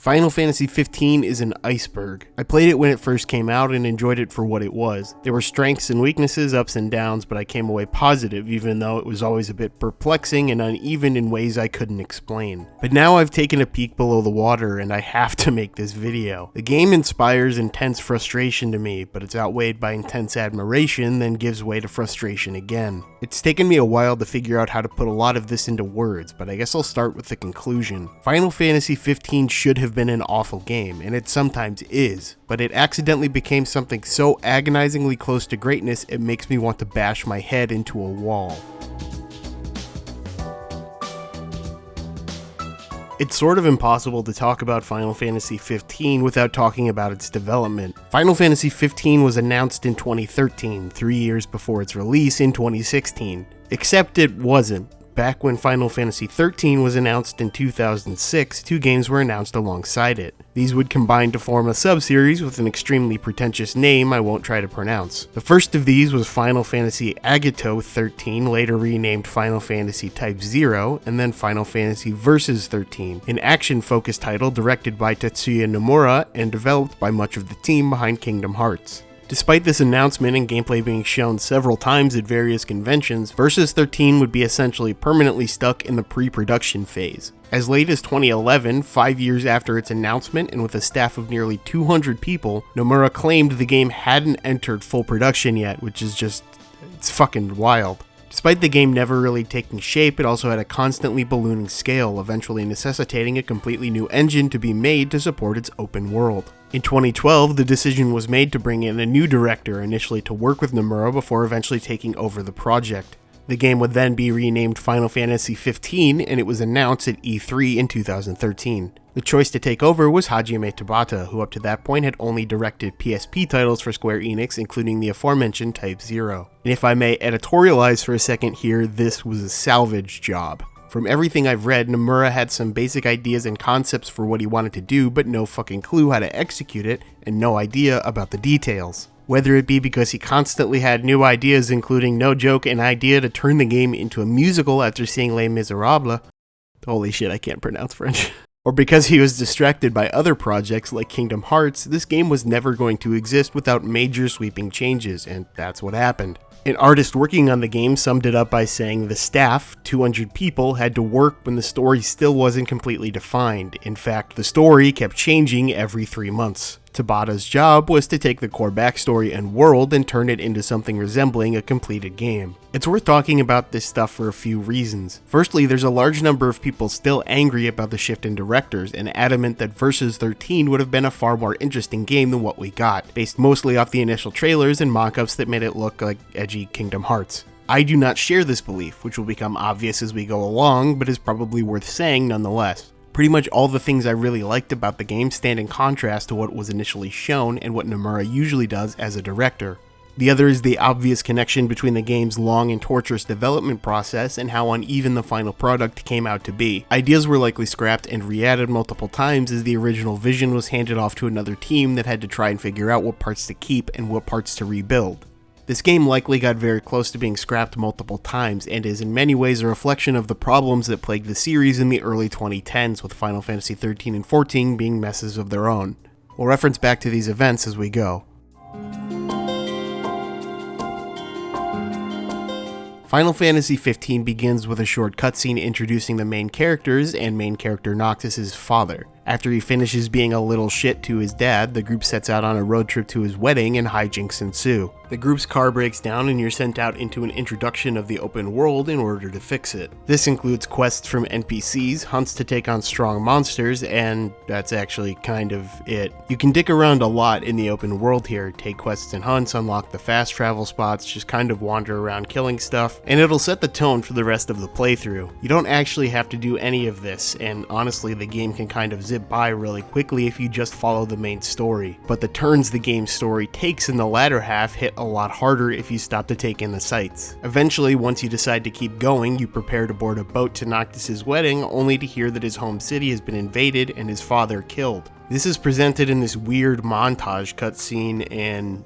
Final Fantasy 15 is an iceberg. I played it when it first came out and enjoyed it for what it was. There were strengths and weaknesses, ups and downs, but I came away positive, even though it was always a bit perplexing and uneven in ways I couldn't explain. But now I've taken a peek below the water and I have to make this video. The game inspires intense frustration to me, but it's outweighed by intense admiration, then gives way to frustration again. It's taken me a while to figure out how to put a lot of this into words, but I guess I'll start with the conclusion. Final Fantasy 15 should have been an awful game, and it sometimes is, but it accidentally became something so agonizingly close to greatness it makes me want to bash my head into a wall. It's sort of impossible to talk about Final Fantasy 15 without talking about its development. Final Fantasy 15 was announced in 2013, 3 years before its release in 2016. Except it wasn't. Back when Final Fantasy 13 was announced in 2006, two games were announced alongside it. These would combine to form a sub-series with an extremely pretentious name I won't try to pronounce. The first of these was Final Fantasy Agito 13, later renamed Final Fantasy Type 0, and then Final Fantasy Versus 13, an action-focused title directed by Tetsuya Nomura and developed by much of the team behind Kingdom Hearts. Despite this announcement and gameplay being shown several times at various conventions, Versus 13 would be essentially permanently stuck in the pre-production phase. As late as 2011, 5 years after its announcement and with a staff of nearly 200 people, Nomura claimed the game hadn't entered full production yet, which is it's fucking wild. Despite the game never really taking shape, it also had a constantly ballooning scale, eventually necessitating a completely new engine to be made to support its open world. In 2012, the decision was made to bring in a new director, initially to work with Nomura before eventually taking over the project. The game would then be renamed Final Fantasy 15, and it was announced at E3 in 2013. The choice to take over was Hajime Tabata, who up to that point had only directed PSP titles for Square Enix, including the aforementioned Type 0. And if I may editorialize for a second here, this was a salvage job. From everything I've read, Nomura had some basic ideas and concepts for what he wanted to do, but no fucking clue how to execute it, and no idea about the details. Whether it be because he constantly had new ideas, including, no joke, an idea to turn the game into a musical after seeing Les Miserables. Holy shit, I can't pronounce French. Or because he was distracted by other projects like Kingdom Hearts, this game was never going to exist without major sweeping changes, and that's what happened. An artist working on the game summed it up by saying the staff, 200 people, had to work when the story still wasn't completely defined. In fact, the story kept changing every 3 months. Tabata's job was to take the core backstory and world and turn it into something resembling a completed game. It's worth talking about this stuff for a few reasons. Firstly, there's a large number of people still angry about the shift in directors and adamant that Versus 13 would have been a far more interesting game than what we got, based mostly off the initial trailers and mock-ups that made it look like edgy Kingdom Hearts. I do not share this belief, which will become obvious as we go along, but is probably worth saying nonetheless. Pretty much all the things I really liked about the game stand in contrast to what was initially shown and what Nomura usually does as a director. The other is the obvious connection between the game's long and torturous development process and how uneven the final product came out to be. Ideas were likely scrapped and re-added multiple times as the original vision was handed off to another team that had to try and figure out what parts to keep and what parts to rebuild. This game likely got very close to being scrapped multiple times and is in many ways a reflection of the problems that plagued the series in the early 2010s, with Final Fantasy 13 and 14 being messes of their own. We'll reference back to these events as we go. Final Fantasy 15 begins with a short cutscene introducing the main characters and main character Noctis' father. After he finishes being a little shit to his dad, the group sets out on a road trip to his wedding and hijinks ensue. The group's car breaks down and you're sent out into an introduction of the open world in order to fix it. This includes quests from NPCs, hunts to take on strong monsters, and that's actually kind of it. You can dick around a lot in the open world here, take quests and hunts, unlock the fast travel spots, just kind of wander around killing stuff, and it'll set the tone for the rest of the playthrough. You don't actually have to do any of this, and honestly the game can kind of zip by really quickly if you just follow the main story. But the turns the game's story takes in the latter half hit a lot harder if you stop to take in the sights. Eventually, once you decide to keep going, you prepare to board a boat to Noctis' wedding, only to hear that his home city has been invaded and his father killed. This is presented in this weird montage cutscene, and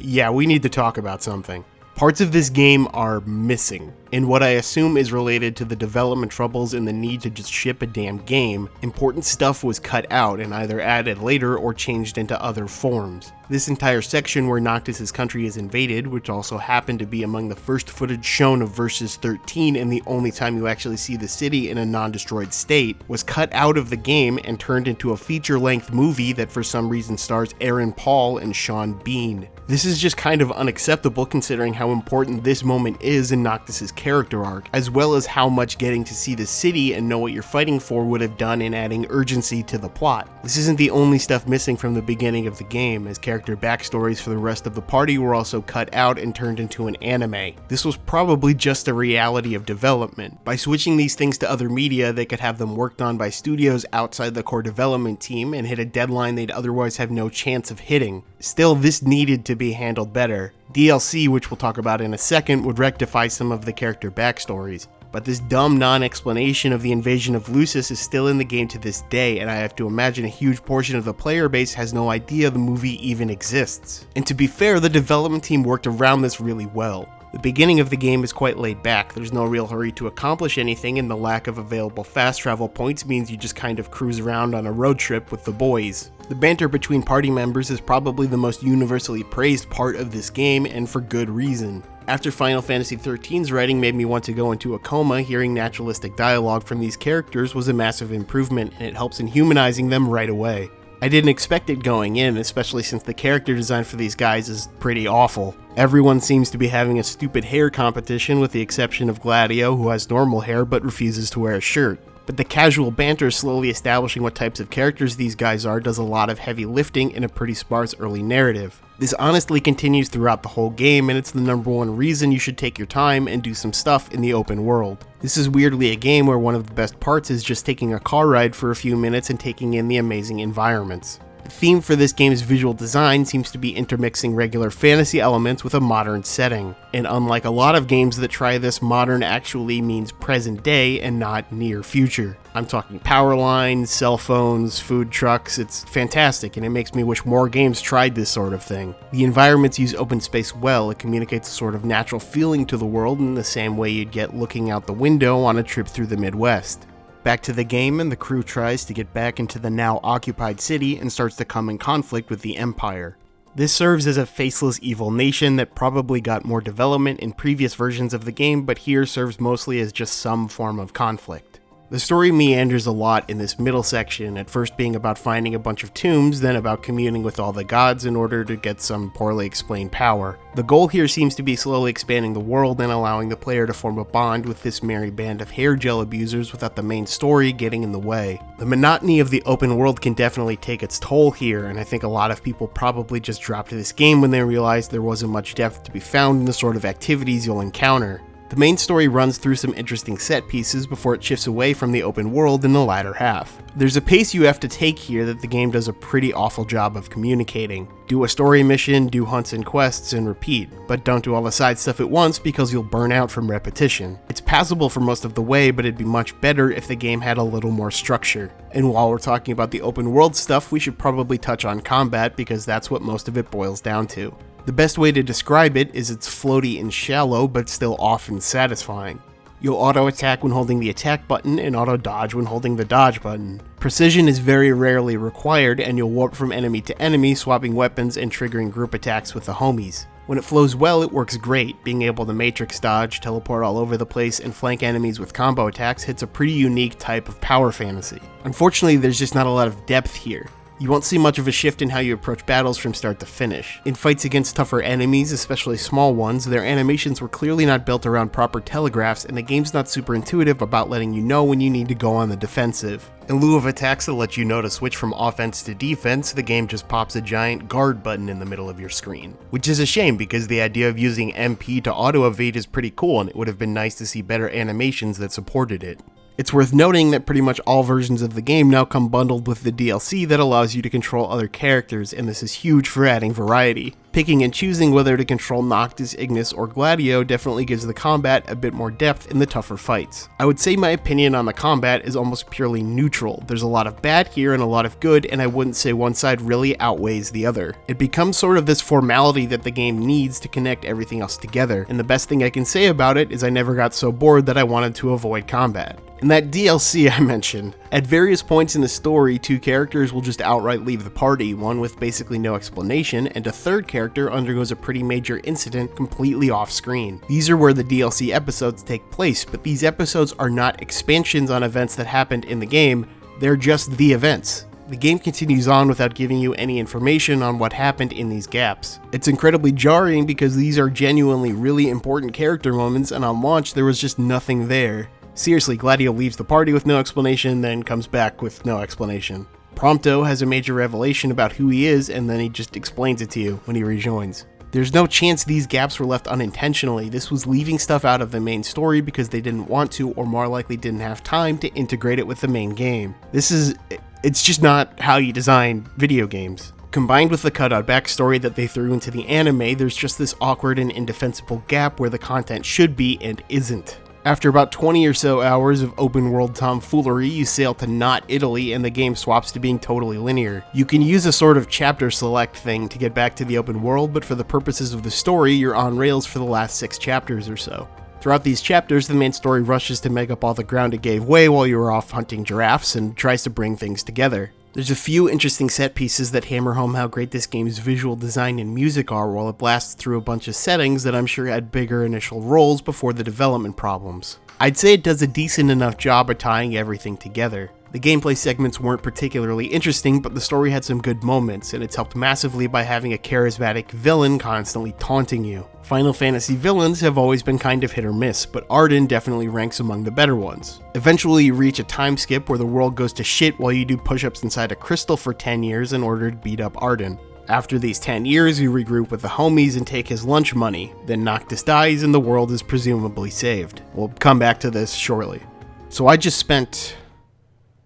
yeah, we need to talk about something. Parts of this game are missing. In what I assume is related to the development troubles and the need to just ship a damn game, important stuff was cut out and either added later or changed into other forms. This entire section where Noctis' country is invaded, which also happened to be among the first footage shown of Versus 13 and the only time you actually see the city in a non-destroyed state, was cut out of the game and turned into a feature-length movie that for some reason stars Aaron Paul and Sean Bean. This is just kind of unacceptable considering how important this moment is in Noctis' character arc, as well as how much getting to see the city and know what you're fighting for would have done in adding urgency to the plot. This isn't the only stuff missing from the beginning of the game, as character backstories for the rest of the party were also cut out and turned into an anime. This was probably just a reality of development. By switching these things to other media, they could have them worked on by studios outside the core development team and hit a deadline they'd otherwise have no chance of hitting. Still, this needed to be handled better. DLC, which we'll talk about in a second, would rectify some of the character backstories. But this dumb non-explanation of the invasion of Lucis is still in the game to this day, and I have to imagine a huge portion of the player base has no idea the movie even exists. And to be fair, the development team worked around this really well. The beginning of the game is quite laid back, there's no real hurry to accomplish anything, and the lack of available fast travel points means you just kind of cruise around on a road trip with the boys. The banter between party members is probably the most universally praised part of this game, and for good reason. After Final Fantasy XIII's writing made me want to go into a coma, hearing naturalistic dialogue from these characters was a massive improvement, and it helps in humanizing them right away. I didn't expect it going in, especially since the character design for these guys is pretty awful. Everyone seems to be having a stupid hair competition with the exception of Gladio, who has normal hair but refuses to wear a shirt. But the casual banter slowly establishing what types of characters these guys are does a lot of heavy lifting in a pretty sparse early narrative. This honestly continues throughout the whole game, and it's the number one reason you should take your time and do some stuff in the open world. This is weirdly a game where one of the best parts is just taking a car ride for a few minutes and taking in the amazing environments. The theme for this game's visual design seems to be intermixing regular fantasy elements with a modern setting, and unlike a lot of games that try this, modern actually means present day and not near future. I'm talking power lines, cell phones, food trucks. It's fantastic, and it makes me wish more games tried this sort of thing. The environments use open space well. It communicates a sort of natural feeling to the world in the same way you'd get looking out the window on a trip through the Midwest. Back to the game, and the crew tries to get back into the now occupied city and starts to come in conflict with the Empire. This serves as a faceless evil nation that probably got more development in previous versions of the game, but here serves mostly as just some form of conflict. The story meanders a lot in this middle section, at first being about finding a bunch of tombs, then about communing with all the gods in order to get some poorly explained power. The goal here seems to be slowly expanding the world and allowing the player to form a bond with this merry band of hair gel abusers without the main story getting in the way. The monotony of the open world can definitely take its toll here, and I think a lot of people probably just dropped this game when they realized there wasn't much depth to be found in the sort of activities you'll encounter. The main story runs through some interesting set pieces before it shifts away from the open world in the latter half. There's a pace you have to take here that the game does a pretty awful job of communicating. Do a story mission, do hunts and quests, and repeat, but don't do all the side stuff at once because you'll burn out from repetition. It's passable for most of the way, but it'd be much better if the game had a little more structure. And while we're talking about the open world stuff, we should probably touch on combat because that's what most of it boils down to. The best way to describe it is it's floaty and shallow, but still often satisfying. You'll auto-attack when holding the attack button and auto-dodge when holding the dodge button. Precision is very rarely required, and you'll warp from enemy to enemy, swapping weapons and triggering group attacks with the homies. When it flows well, it works great. Being able to matrix dodge, teleport all over the place, and flank enemies with combo attacks hits a pretty unique type of power fantasy. Unfortunately, there's just not a lot of depth here. You won't see much of a shift in how you approach battles from start to finish. In fights against tougher enemies, especially small ones, their animations were clearly not built around proper telegraphs, and the game's not super intuitive about letting you know when you need to go on the defensive. In lieu of attacks that let you know to switch from offense to defense, the game just pops a giant guard button in the middle of your screen. Which is a shame because the idea of using MP to auto-evade is pretty cool, and it would have been nice to see better animations that supported it. It's worth noting that pretty much all versions of the game now come bundled with the DLC that allows you to control other characters, and this is huge for adding variety. Picking and choosing whether to control Noctis, Ignis, or Gladio definitely gives the combat a bit more depth in the tougher fights. I would say my opinion on the combat is almost purely neutral. There's a lot of bad here and a lot of good, and I wouldn't say one side really outweighs the other. It becomes sort of this formality that the game needs to connect everything else together, and the best thing I can say about it is I never got so bored that I wanted to avoid combat. In that DLC I mentioned, at various points in the story, two characters will just outright leave the party, one with basically no explanation, and a third character undergoes a pretty major incident completely off screen. These are where the DLC episodes take place, but these episodes are not expansions on events that happened in the game, they're just the events. The game continues on without giving you any information on what happened in these gaps. It's incredibly jarring because these are genuinely really important character moments, and on launch there was just nothing there. Seriously, Gladio leaves the party with no explanation, then comes back with no explanation. Prompto has a major revelation about who he is, and then he just explains it to you when he rejoins. There's no chance these gaps were left unintentionally. This was leaving stuff out of the main story because they didn't want to, or more likely didn't have time to integrate it with the main game. It's just not how you design video games. Combined with the cut-out backstory that they threw into the anime, there's just this awkward and indefensible gap where the content should be and isn't. After about 20 or so hours of open world tomfoolery, you sail to not Italy and the game swaps to being totally linear. You can use a sort of chapter select thing to get back to the open world, but for the purposes of the story, you're on rails for the last 6 chapters or so. Throughout these chapters, the main story rushes to make up all the ground it gave way while you were off hunting giraffes and tries to bring things together. There's a few interesting set pieces that hammer home how great this game's visual design and music are while it blasts through a bunch of settings that I'm sure had bigger initial roles before the development problems. I'd say it does a decent enough job of tying everything together. The gameplay segments weren't particularly interesting, but the story had some good moments, and it's helped massively by having a charismatic villain constantly taunting you. Final Fantasy villains have always been kind of hit or miss, but Arden definitely ranks among the better ones. Eventually you reach a time skip where the world goes to shit while you do push-ups inside a crystal for 10 years in order to beat up Arden. After these 10 years, you regroup with the homies and take his lunch money, then Noctis dies and the world is presumably saved. We'll come back to this shortly. So I just spent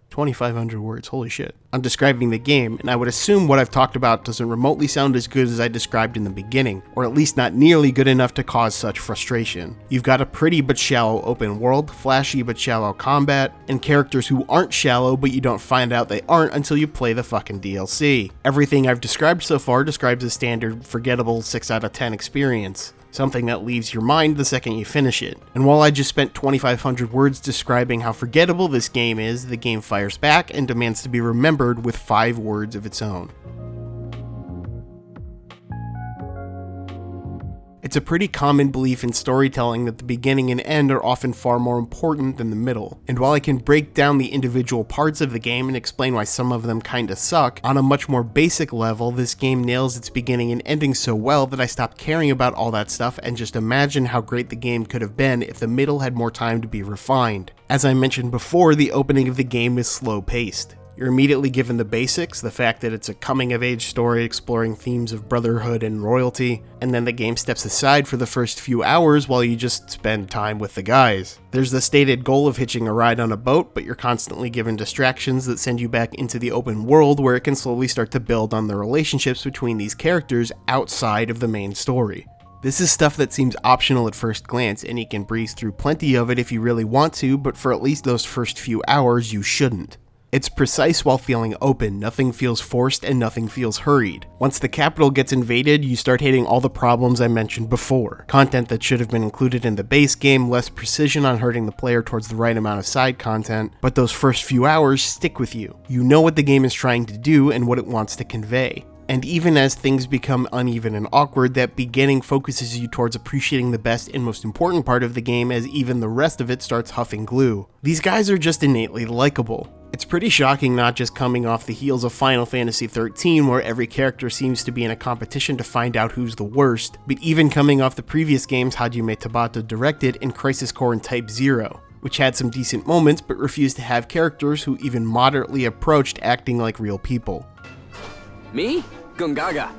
2,500 words, holy shit, on describing the game, and I would assume what I've talked about doesn't remotely sound as good as I described in the beginning, or at least not nearly good enough to cause such frustration. You've got a pretty but shallow open world, flashy but shallow combat, and characters who aren't shallow but you don't find out they aren't until you play the fucking DLC. Everything I've described so far describes a standard, forgettable 6 out of 10 experience. Something that leaves your mind the second you finish it. And while I just spent 2,500 words describing how forgettable this game is, the game fires back and demands to be remembered with 5 words of its own. It's a pretty common belief in storytelling that the beginning and end are often far more important than the middle, and while I can break down the individual parts of the game and explain why some of them kinda suck, on a much more basic level, this game nails its beginning and ending so well that I stopped caring about all that stuff and just imagine how great the game could have been if the middle had more time to be refined. As I mentioned before, the opening of the game is slow-paced. You're immediately given the basics, the fact that it's a coming-of-age story exploring themes of brotherhood and royalty, and then the game steps aside for the first few hours while you just spend time with the guys. There's the stated goal of hitching a ride on a boat, but you're constantly given distractions that send you back into the open world where it can slowly start to build on the relationships between these characters outside of the main story. This is stuff that seems optional at first glance, and you can breeze through plenty of it if you really want to, but for at least those first few hours you shouldn't. It's precise while feeling open, nothing feels forced and nothing feels hurried. Once the capital gets invaded, you start hitting all the problems I mentioned before. Content that should have been included in the base game, less precision on herding the player towards the right amount of side content, but those first few hours stick with you. You know what the game is trying to do and what it wants to convey. And even as things become uneven and awkward, that beginning focuses you towards appreciating the best and most important part of the game as even the rest of it starts huffing glue. These guys are just innately likable. It's pretty shocking not just coming off the heels of Final Fantasy XIII where every character seems to be in a competition to find out who's the worst, but even coming off the previous games Hajime Tabata directed in Crisis Core and Type 0, which had some decent moments but refused to have characters who even moderately approached acting like real people. Me? Gungaga.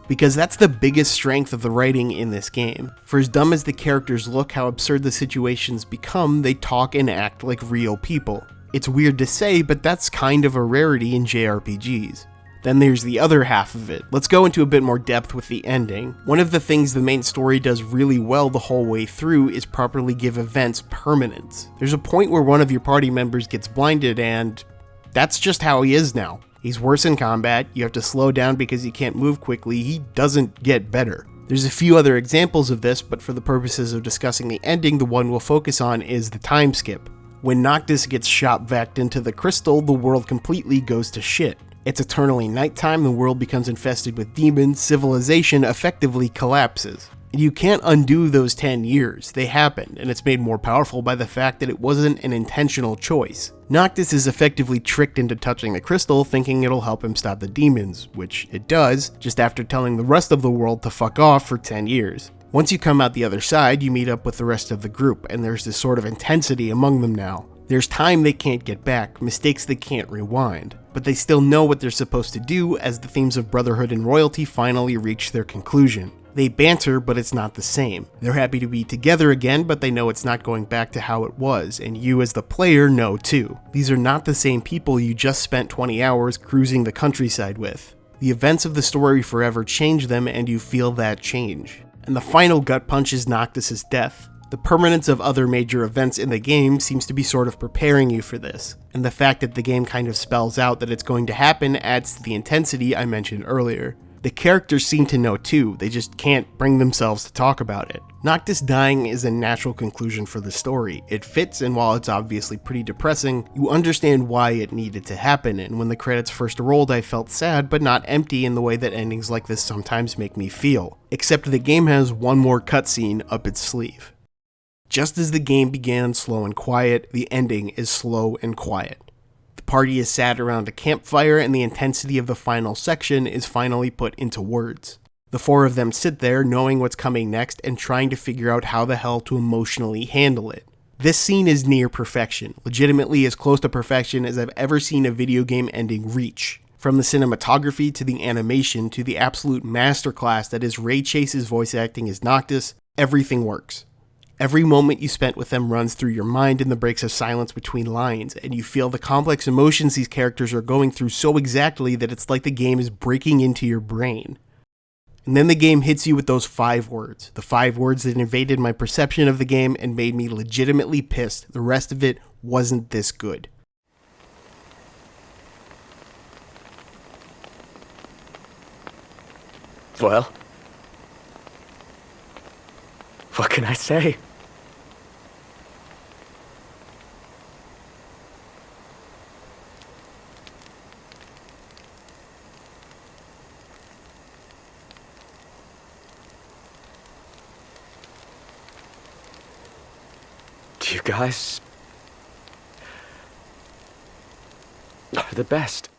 because that's the biggest strength of the writing in this game. For as dumb as the characters look, how absurd the situations become, they talk and act like real people. It's weird to say, but that's kind of a rarity in JRPGs. Then there's the other half of it. Let's go into a bit more depth with the ending. One of the things the main story does really well the whole way through is properly give events permanence. There's a point where one of your party members gets blinded and that's just how he is now. He's worse in combat, you have to slow down because he can't move quickly, he doesn't get better. There's a few other examples of this, but for the purposes of discussing the ending, the one we'll focus on is the time skip. When Noctis gets shop-vac into the crystal, the world completely goes to shit. It's eternally nighttime, the world becomes infested with demons, civilization effectively collapses. And you can't undo those 10 years, they happened, and it's made more powerful by the fact that it wasn't an intentional choice. Noctis is effectively tricked into touching the crystal thinking it'll help him stop the demons, which it does, just after telling the rest of the world to fuck off for 10 years. Once you come out the other side, you meet up with the rest of the group, and there's this sort of intensity among them now. There's time they can't get back, mistakes they can't rewind, but they still know what they're supposed to do as the themes of brotherhood and royalty finally reach their conclusion. They banter, but it's not the same. They're happy to be together again, but they know it's not going back to how it was, and you as the player know too. These are not the same people you just spent 20 hours cruising the countryside with. The events of the story forever change them, and you feel that change. And the final gut punch is Noctis' death. The permanence of other major events in the game seems to be sort of preparing you for this, and the fact that the game kind of spells out that it's going to happen adds to the intensity I mentioned earlier. The characters seem to know too, they just can't bring themselves to talk about it. Noctis dying is a natural conclusion for the story. It fits, and while it's obviously pretty depressing, you understand why it needed to happen, and when the credits first rolled I felt sad but not empty in the way that endings like this sometimes make me feel. Except the game has one more cutscene up its sleeve. Just as the game began slow and quiet, the ending is slow and quiet. The party is sat around a campfire and the intensity of the final section is finally put into words. The four of them sit there knowing what's coming next and trying to figure out how the hell to emotionally handle it. This scene is near perfection, legitimately as close to perfection as I've ever seen a video game ending reach. From the cinematography to the animation to the absolute masterclass that is Ray Chase's voice acting as Noctis, everything works. Every moment you spent with them runs through your mind in the breaks of silence between lines, and you feel the complex emotions these characters are going through so exactly that it's like the game is breaking into your brain. And then the game hits you with those 5 words, the 5 words that invaded my perception of the game and made me legitimately pissed. The rest of it wasn't this good. Well, what can I say? You guys are the best.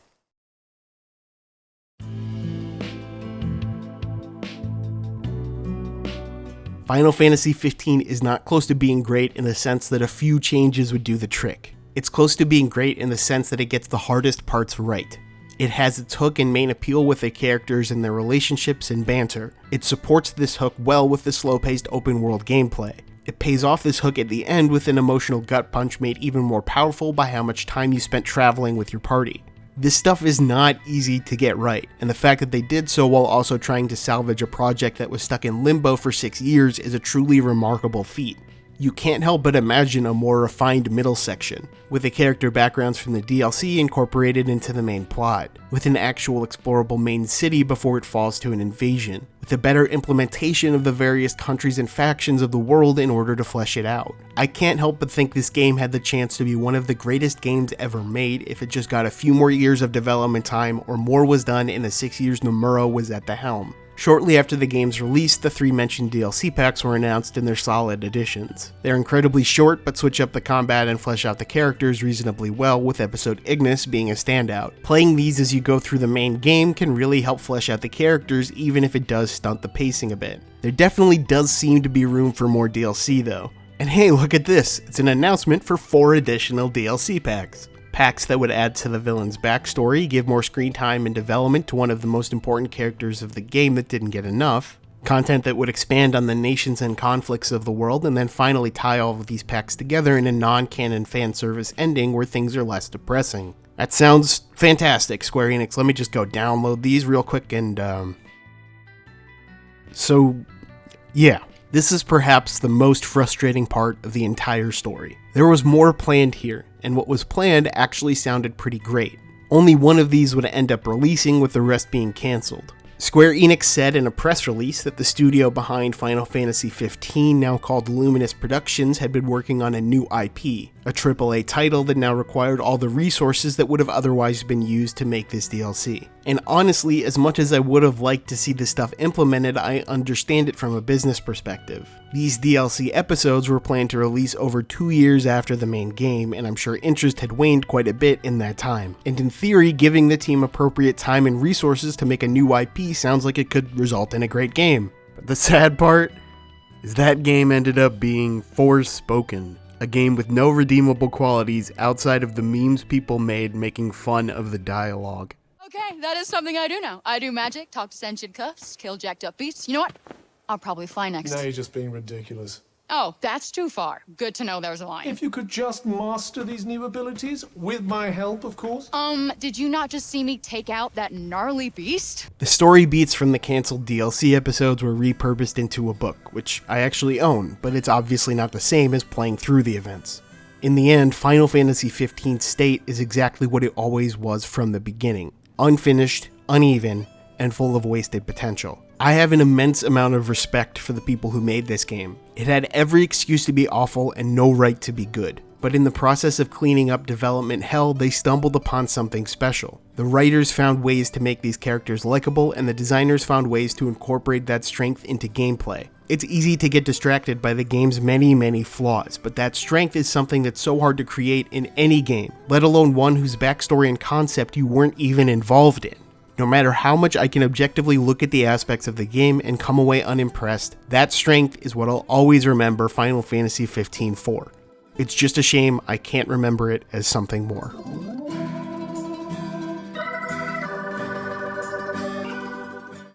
Final Fantasy 15 is not close to being great in the sense that a few changes would do the trick. It's close to being great in the sense that it gets the hardest parts right. It has its hook and main appeal with the characters and their relationships and banter. It supports this hook well with the slow-paced open-world gameplay. It pays off this hook at the end with an emotional gut punch made even more powerful by how much time you spent traveling with your party. This stuff is not easy to get right, and the fact that they did so while also trying to salvage a project that was stuck in limbo for 6 years is a truly remarkable feat. You can't help but imagine a more refined middle section, with the character backgrounds from the DLC incorporated into the main plot, with an actual explorable main city before it falls to an invasion, with a better implementation of the various countries and factions of the world in order to flesh it out. I can't help but think this game had the chance to be one of the greatest games ever made if it just got a few more years of development time or more was done in the 6 years Nomura was at the helm. Shortly after the game's release, the 3 mentioned DLC packs were announced in their solid additions. They're incredibly short, but switch up the combat and flesh out the characters reasonably well, with episode Ignis being a standout. Playing these as you go through the main game can really help flesh out the characters, even if it does stunt the pacing a bit. There definitely does seem to be room for more DLC though. And hey, look at this, it's an announcement for 4 additional DLC packs. packs that would add to the villain's backstory, give more screen time and development to one of the most important characters of the game that didn't get enough, content that would expand on the nations and conflicts of the world, and then finally tie all of these packs together in a non-canon fan service ending where things are less depressing. That sounds fantastic, Square Enix. Let me just go download these real quick and, So, yeah. This is perhaps the most frustrating part of the entire story. There was more planned here, and what was planned actually sounded pretty great. Only one of these would end up releasing, with the rest being cancelled. Square Enix said in a press release that the studio behind Final Fantasy XV, now called Luminous Productions, had been working on a new IP, a AAA title that now required all the resources that would have otherwise been used to make this DLC. And honestly, as much as I would have liked to see this stuff implemented, I understand it from a business perspective. These DLC episodes were planned to release over 2 years after the main game, and I'm sure interest had waned quite a bit in that time. And in theory, giving the team appropriate time and resources to make a new IP sounds like it could result in a great game. But the sad part is that game ended up being Forspoken, a game with no redeemable qualities outside of the memes people made making fun of the dialogue. Okay, that is something I do now. I do magic, talk to sentient cuffs, kill jacked up beasts. You know what? I'll probably fly next. Now you're just being ridiculous. Oh, that's too far. Good to know there's a line. If you could just master these new abilities, with my help, of course. Did you not just see me take out that gnarly beast? The story beats from the cancelled DLC episodes were repurposed into a book, which I actually own, but it's obviously not the same as playing through the events. In the end, Final Fantasy XV's state is exactly what it always was from the beginning. Unfinished, uneven, and full of wasted potential. I have an immense amount of respect for the people who made this game. It had every excuse to be awful and no right to be good. But in the process of cleaning up development hell, they stumbled upon something special. The writers found ways to make these characters likable, and the designers found ways to incorporate that strength into gameplay. It's easy to get distracted by the game's many flaws, but that strength is something that's so hard to create in any game, let alone one whose backstory and concept you weren't even involved in. No matter how much I can objectively look at the aspects of the game and come away unimpressed, that strength is what I'll always remember Final Fantasy XV for. It's just a shame I can't remember it as something more.